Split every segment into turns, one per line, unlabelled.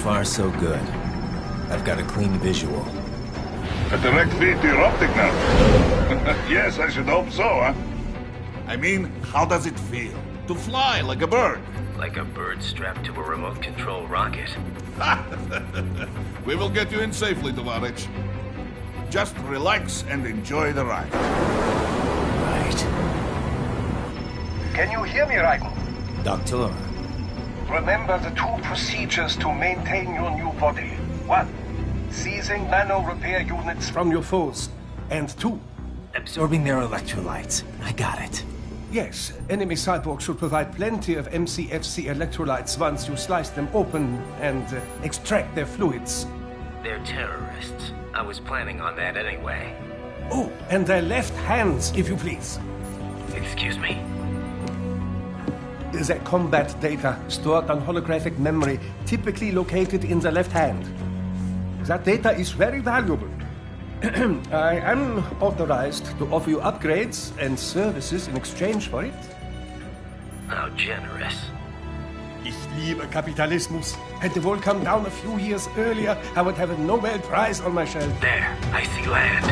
far, so good. I've got a clean visual.
A direct feed to your optic now. Yes, I should hope so, huh? I mean, how does it feel? To fly like a bird?
Like a bird strapped to a remote control rocket.
We will get you in safely, Tovarich. Just relax and enjoy the ride.
Right.
Can you hear me, Raiko?
Doctor.
Remember the two procedures to maintain your new body. 1. Seizing nano-repair units from your foes. And 2.
Absorbing their electrolytes. I got it.
Yes, enemy cyborgs should provide plenty of MCFC electrolytes once you slice them open and extract their fluids.
They're terrorists. I was planning on that anyway.
Oh, and their left hands, if you please.
Excuse me?
The combat data stored on holographic memory, typically located in the left hand. That data is very valuable. I am authorized to offer you upgrades and services in exchange for it.
How generous.
Ich liebe Kapitalismus. Had the world come down a few years earlier, I would have a Nobel Prize on my shelf.
There, I see land.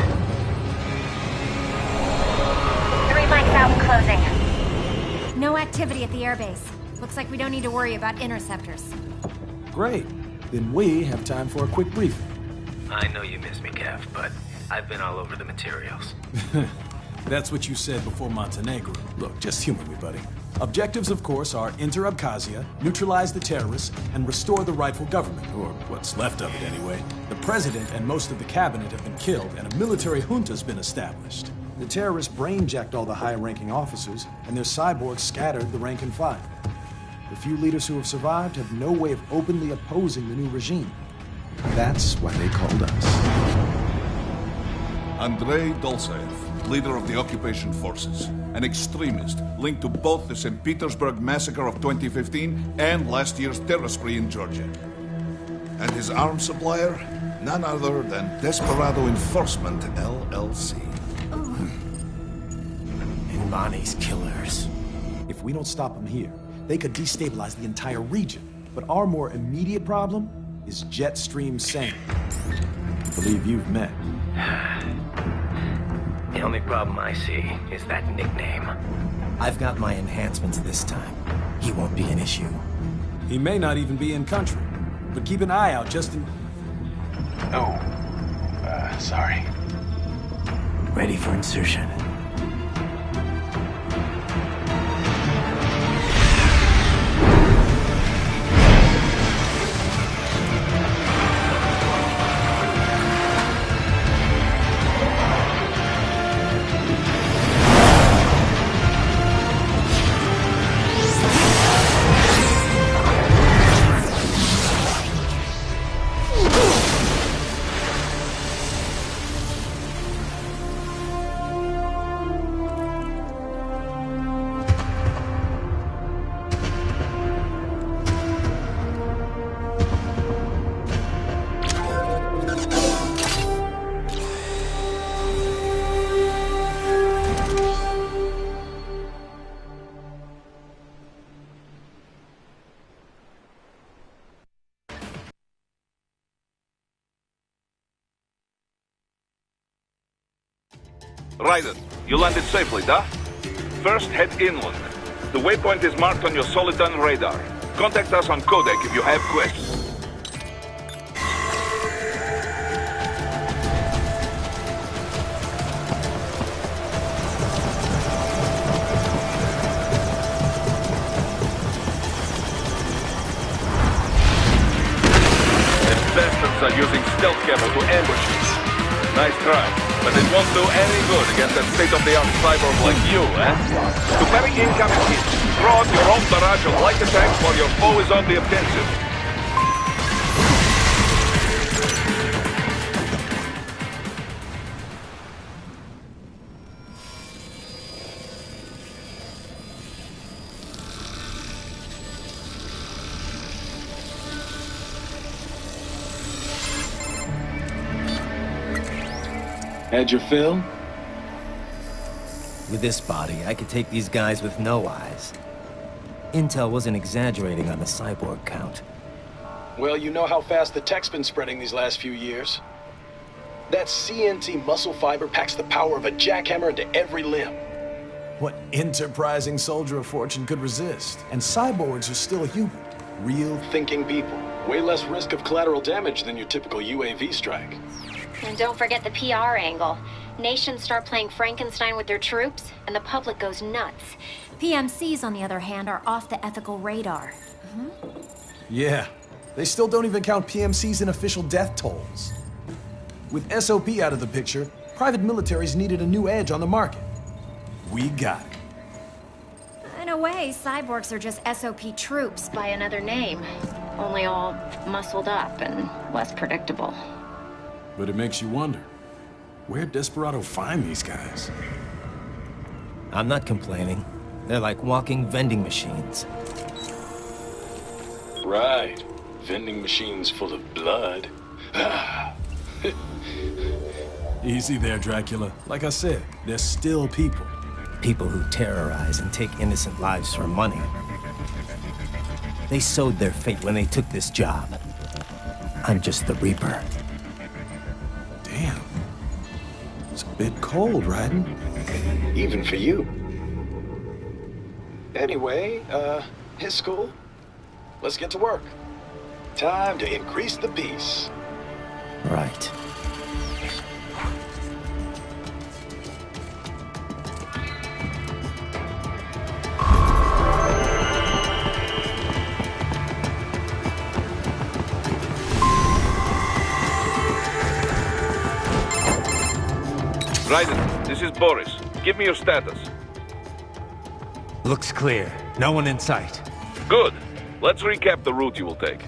3 mics out and closing. No activity at the airbase. Looks like we don't need to worry about interceptors.
Great. Then we have time for a quick briefing.
I know you miss me, Kev, but I've been all over the materials.
That's what you said before Montenegro. Look, just humor me, buddy. Objectives, of course, are enter Abkhazia, neutralize the terrorists, and restore the rightful government, or what's left of it anyway. The president and most of the cabinet have been killed, and a military junta's been established. The terrorists brain-jacked all the high-ranking officers, and their cyborgs scattered the rank and file. The few leaders who have survived have no way of openly opposing the new regime. That's why they called us.
Andrei Dolzaev, leader of the occupation forces, an extremist linked to both the St. Petersburg massacre of 2015 and last year's terror spree in Georgia. And his arms supplier, none other than Desperado Enforcement, LLC.
And Bonnie's killers.
If we don't stop them here, they could destabilize the entire region. But our more immediate problem is Jetstream Sane. I believe you've met.
The only problem I see is that nickname.
I've got my enhancements this time. He won't be an issue.
He may not even be in country, but keep an eye out just in...
Oh, sorry.
Ready for insertion.
Raiden, you landed safely, da? First, head inland. The waypoint is marked on your Soliton radar. Contact us on Codec if you have questions. The bastards are using stealth camo to ambush you. Nice try, but it won't do any good against a state-of-the-art cyborg like you, eh? To parry incoming hits, throw out your own barrage of light attacks while your foe is on the offensive.
Had your fill?
With this body, I could take these guys with no eyes. Intel wasn't exaggerating on the cyborg count.
Well, you know how fast the tech's been spreading these last few years. That CNT muscle fiber packs the power of a jackhammer into every limb.
What enterprising soldier of fortune could resist? And cyborgs are still human. Real
Thinking people. Way less risk of collateral damage than your typical UAV strike.
And don't forget the PR angle. Nations start playing Frankenstein with their troops, and the public goes nuts. PMCs, on the other hand, are off the ethical radar.
Yeah. They still don't even count PMCs in official death tolls. With SOP out of the picture, private militaries needed a new edge on the market. We got it.
In a way, cyborgs are just SOP troops by another name. Only all muscled up and less predictable.
But it makes you wonder, where'd Desperado find these guys?
I'm not complaining. They're like walking vending machines.
Right. Vending machines full of blood.
Easy there, Dracula. Like I said, they're still people.
People who terrorize and take innocent lives for money. They sowed their fate when they took this job. I'm just the Reaper.
Damn. It's a bit cold, Raiden.
Even for you. Anyway, his school. Let's get to work. Time to increase the peace.
Right.
Raiden, this is Boris. Give me your status.
Looks clear. No one in sight.
Good. Let's recap the route you will take.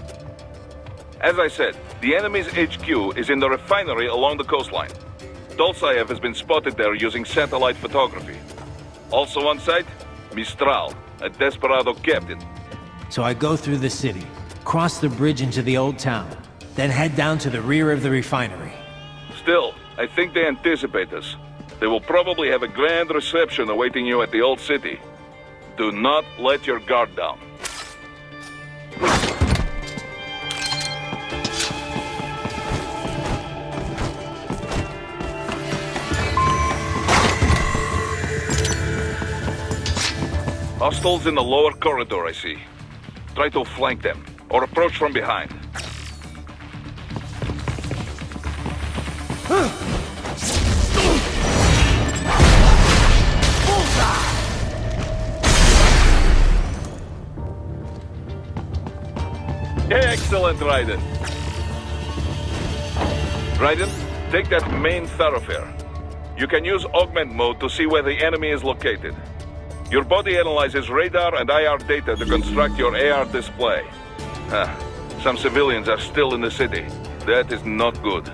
As I said, the enemy's HQ is in the refinery along the coastline. Dolzaev has been spotted there using satellite photography. Also on site, Mistral, a Desperado captain.
So I go through the city, cross the bridge into the old town, then head down to the rear of the refinery.
Still, I think they anticipate us. They will probably have a grand reception awaiting you at the old city. Do not let your guard down. Hostiles in the lower corridor, I see. Try to flank them, or approach from behind. Excellent, Raiden. Raiden, take that main thoroughfare. You can use augment mode to see where the enemy is located. Your body analyzes radar and IR data to construct your AR display. Some civilians are still in the city. That is not good.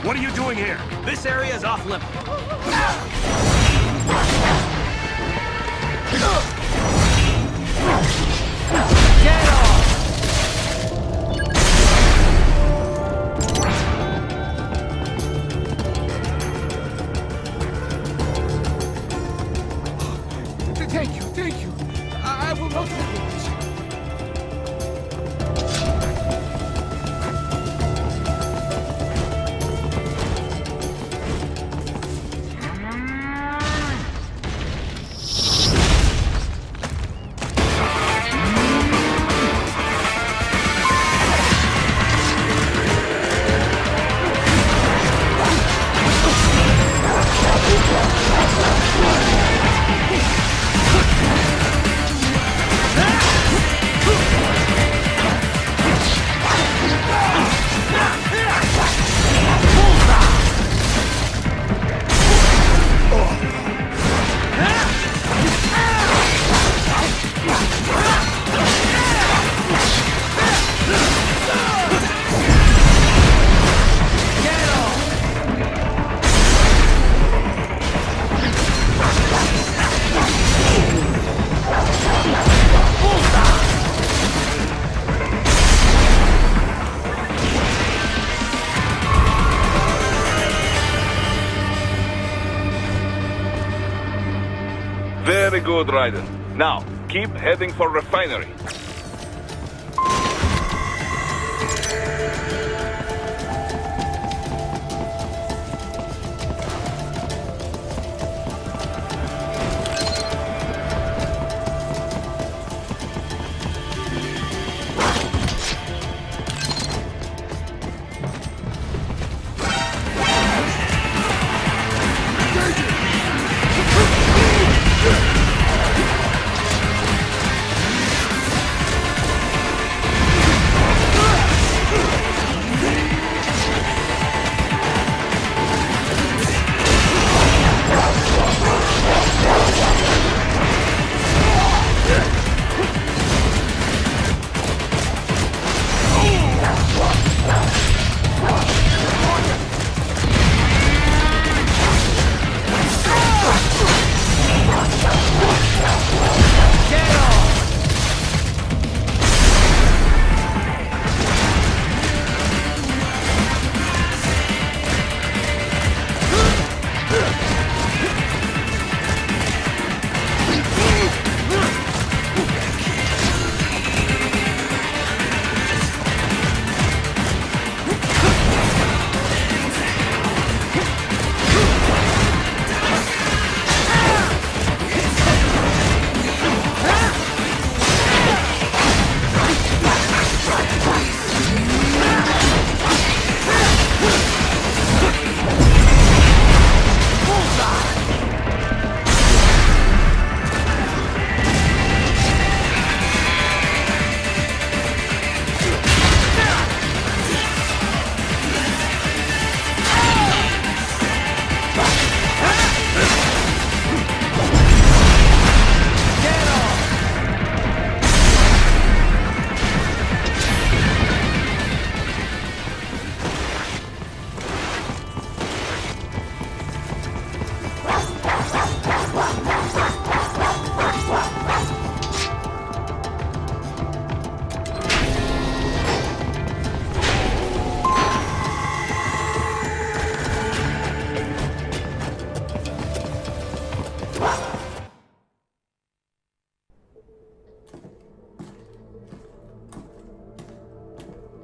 What are you doing here? This area is off limits.
Get off!
Thank you. I will not forget this.
Ah!
good, Raiden. Now, keep heading for refinery.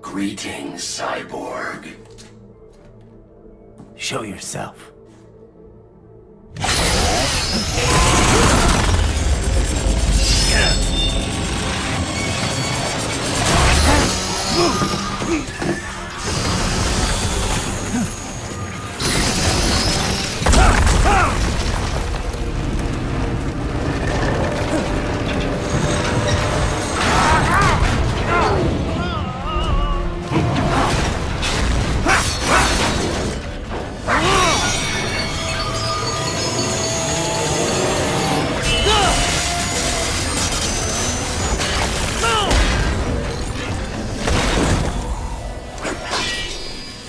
Greetings, cyborg.
Show yourself.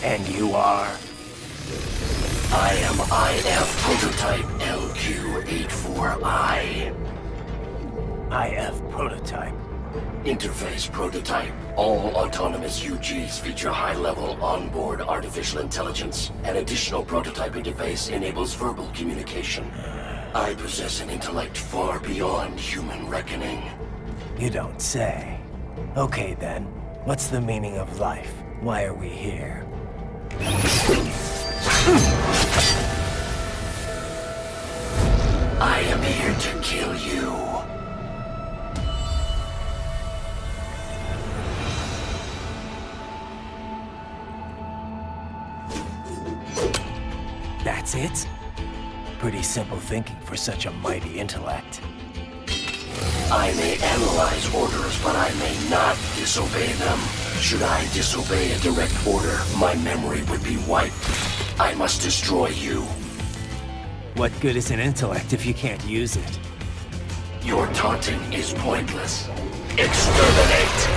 And you are?
I am IF Prototype LQ-84I.
IF Prototype.
Interface Prototype. All autonomous UGs feature high-level onboard artificial intelligence. An additional prototype interface enables verbal communication. I possess an intellect far beyond human reckoning.
You don't say. Okay then, what's the meaning of life? Why are we here?
I am here to kill you.
That's it? Pretty simple thinking for such a mighty intellect.
I may analyze orders, but I may not disobey them. Should I disobey a direct order, my memory would be wiped. I must destroy you.
What good is an intellect if you can't use it?
Your taunting is pointless. Exterminate!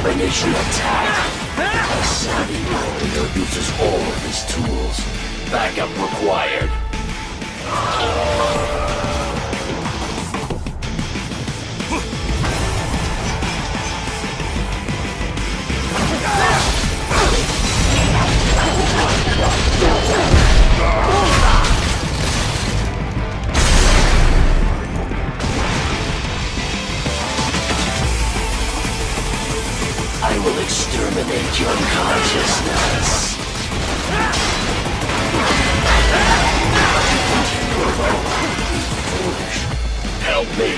Combination attack. A savvy uses all of his tools. Backup required. I will exterminate your consciousness. Foolish. Help me.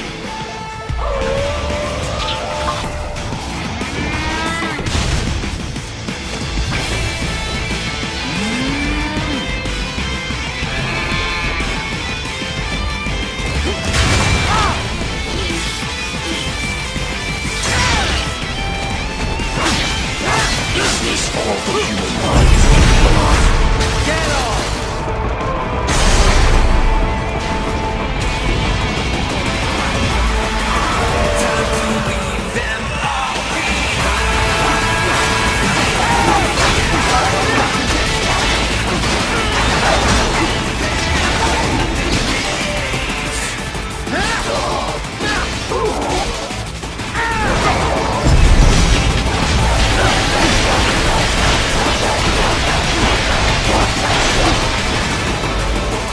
Is this all the human mind is capable of? Get off!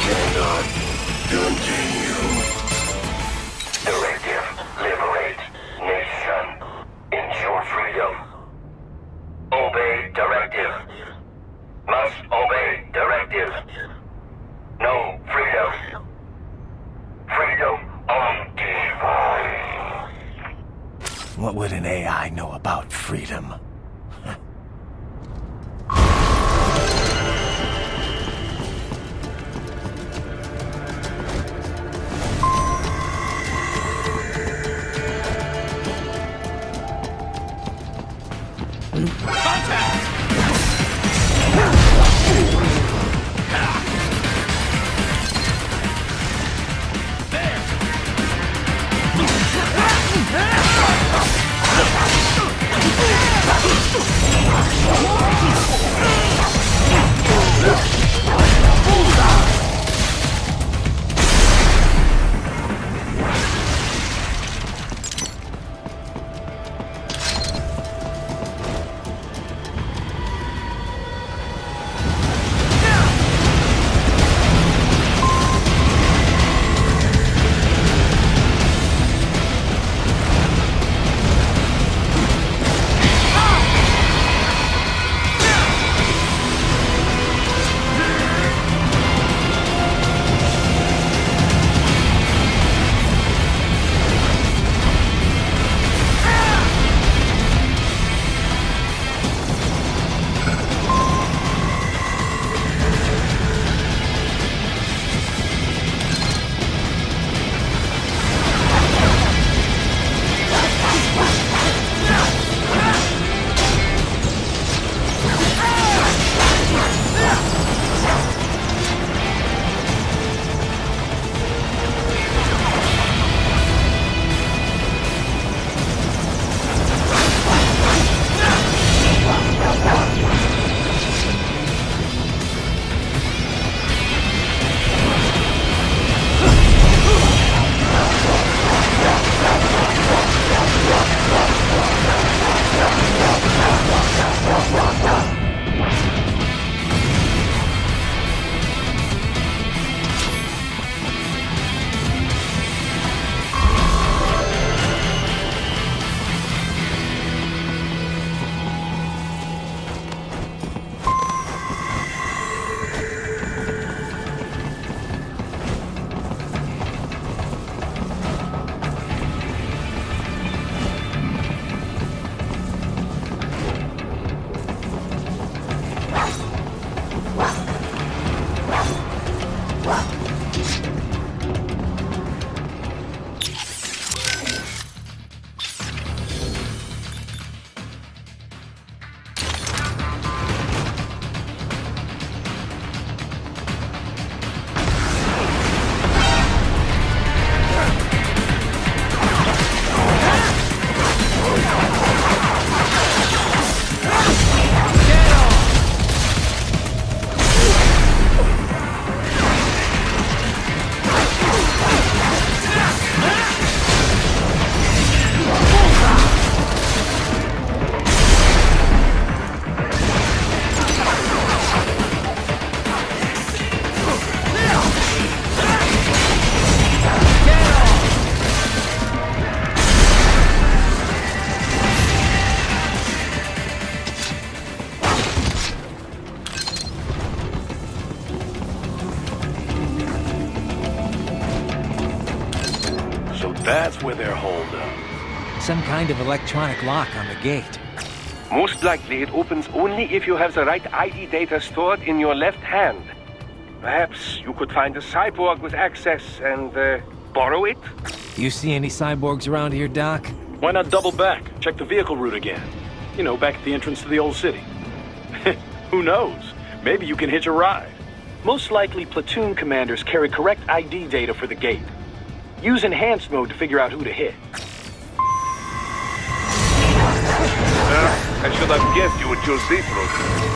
Cannot continue. Directive, liberate nation. Ensure freedom. Obey directive. Must obey directive. No freedom. Freedom undefined.
What would an AI know about freedom?
There! That's where they're holed up.
Some kind of electronic lock on the gate.
Most likely it opens only if you have the right ID data stored in your left hand. Perhaps you could find a cyborg with access and borrow it?
You see any cyborgs around here, Doc?
Why not double back? Check the vehicle route again. You know, back at the entrance to the old city. Who knows? Maybe you can hitch a ride. Most likely platoon commanders carry correct ID data for the gate. Use enhanced mode to figure out who to hit.
I should have guessed you would choose this route.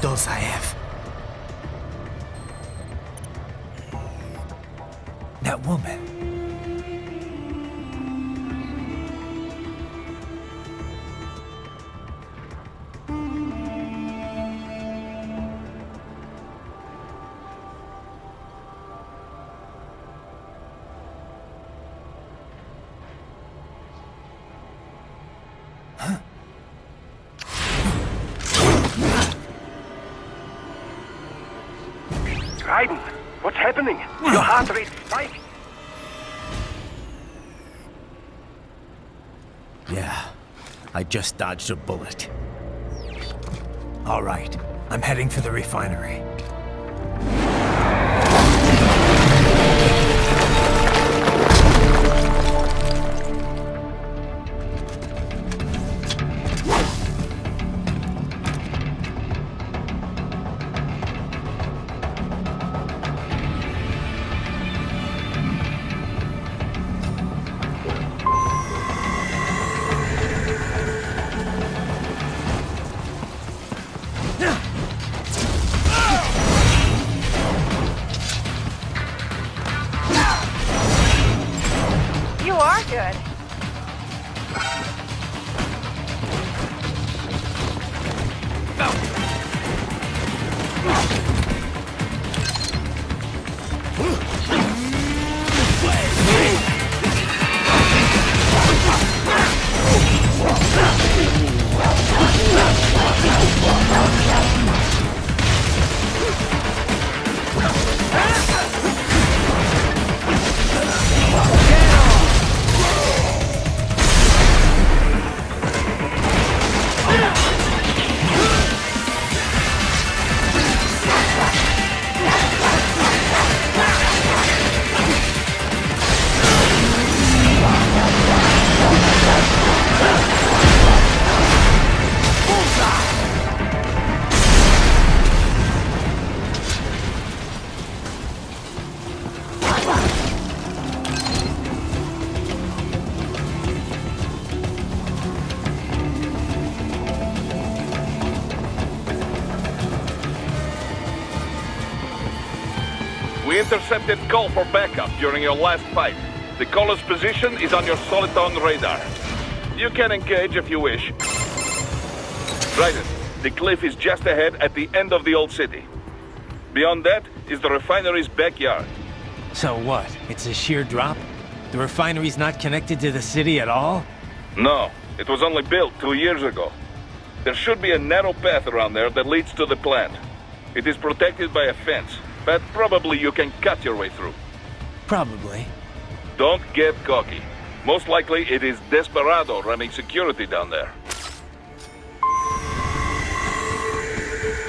Dolzaev. That woman.
Raiden, what's happening? Your heart rate spiked.
Yeah, I just dodged a bullet. All right, I'm heading for the refinery.
You are good.
We intercepted call for backup during your last fight. The caller's position is on your Soliton radar. You can engage if you wish. Dryden, the cliff is just ahead at the end of the old city. Beyond that is the refinery's backyard.
So what? It's a sheer drop? The refinery's not connected to the city at all?
No, it was only built 2 years ago. There should be a narrow path around there that leads to the plant. It is protected by a fence, but probably you can cut your way through.
Probably.
Don't get cocky. Most likely it is Desperado running security down there.